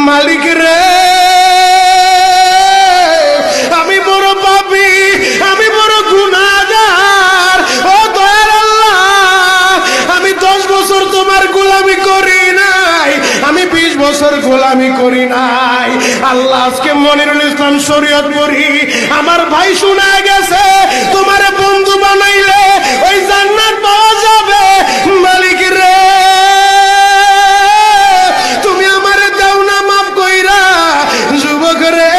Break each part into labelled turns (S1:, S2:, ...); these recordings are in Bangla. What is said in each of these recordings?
S1: মালিক রে, আমি বড় পাপী, আমি বড় গুনাহগার। ও দয়ার আল্লাহ, আমি 10 বছর তোমার গোলামি করি নাই, আমি 20 বছর গোলামি করি নাই। আল্লাহ আজকে মনিরুল ইসলাম শরীয়তপুরী আমার ভাই শোনা গেছে তোমারে বন্ধু বানাইলে ওই জান্নাত পাওয়া যাবে। মালিক রে, তুমি আমারে দাও না মাফ কইরা। যুবক রে,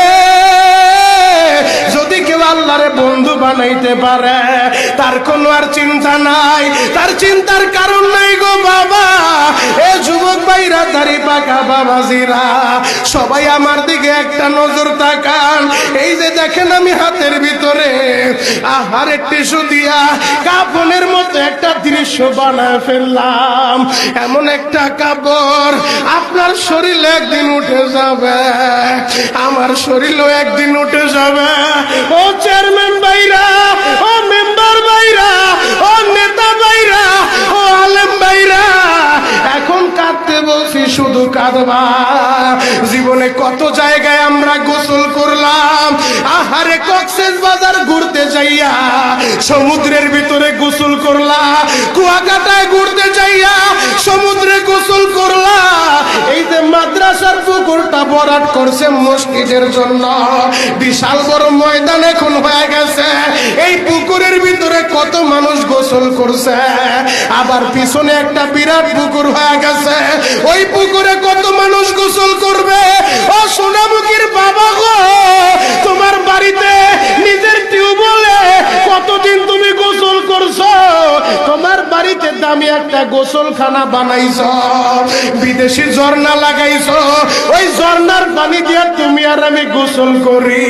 S1: যদি কেউ আল্লাহরে বন্ধু বানাইতে পারে তার কোনো আর চিন্তা নাই, তার চিন্তার কারণ নাই গো বাবা। এ যুবক ভাইরা, দাড়ি পাকা বাবাজিরা, সবাই আমার দিকে একটা নজর তাকান। এই যে দেখেন আমি হাতের ভিতরে আহারে টিস্যু দিয়া কাফনের মতো একটা দৃশ্য বানায় ফেললাম। এমন একটা কাপড় আপনার শরীরে একদিন উঠে যাবে, আমার শরীরও একদিন উঠে যাবে। ও চেয়ারম্যান ভাইরা, ও মেম্বার ভাইরা, ও নেতা ভাইরা, ও আলেম ভাইরা, এখন কাঁদতে বলছি শুধু কাঁদবা। জীবনে কত জায়গায় আমরা গোসল করলাম। আহারে কক্সবাজার ঘুরতে যাইয়া সমুদ্রের ভিতরে গোসল করলা, কুয়াকাটায় ঘুরতে যাইয়া সমুদ্রে গোসল করলা। এই যে মাদ্রাসার পুকুরটা ভরাট করছে মসজিদের জন্য, বিশাল বড় ময়দান এখন হয়ে গেছে। এই পুকুরের ভিতরে কত মানুষ গোসল করছে, আবার পিছনে একটা বিরাট পুকুর হয়ে গেছে, ওই পুকুরে কত মানুষ গোসল করবে। ও সোনামুখীর বাবা গো, তোমার বাড়িতে নিজের টিউবওয়েলে কতদিন তুমি গোসল করছো? তোমার বাড়িতে দামি একটা গোসলখানা বানাইছো, বিদেশি ঝর্ণা লাগাইছো, ওই ঝর্ণার পানি দিয়ে তুমি আর আমি গোসল করি।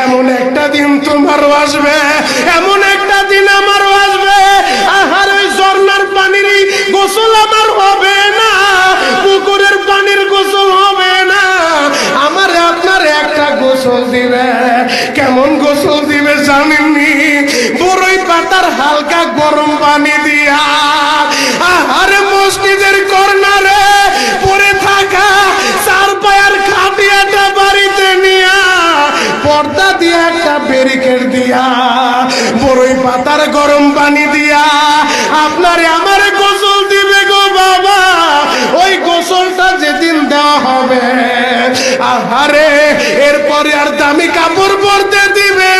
S1: এমন একটা দিন তোমারও আসবে, এমন একটা দিন আমারও আসবে। আহার ওই ঝর্ণার পানির গোসল আমার হবে না, পুকুরের পানির গোসল হবে না, আমার আপনার একটা গোসল দিবে। কেমন গোসল দিবে জানেননি? বড়ই পাতার হালকা গরম পানি দিয়া আহারে মসজিদের কর্নারে পড়ে থাকা 4 পায়ার খাটিয়াটা বাড়িতে নিয়া পর্দা দিয়া একটা ব্যারিকেড দিয়া বড়ই পাতার গরম পানি দিয়া আপনারে আমার গোসল দিবে গো বাবা। ওই গোসলটা যেদিন দেওয়া হবে, আহারে এরপরে আর দামি কাপড় পরতে দিবে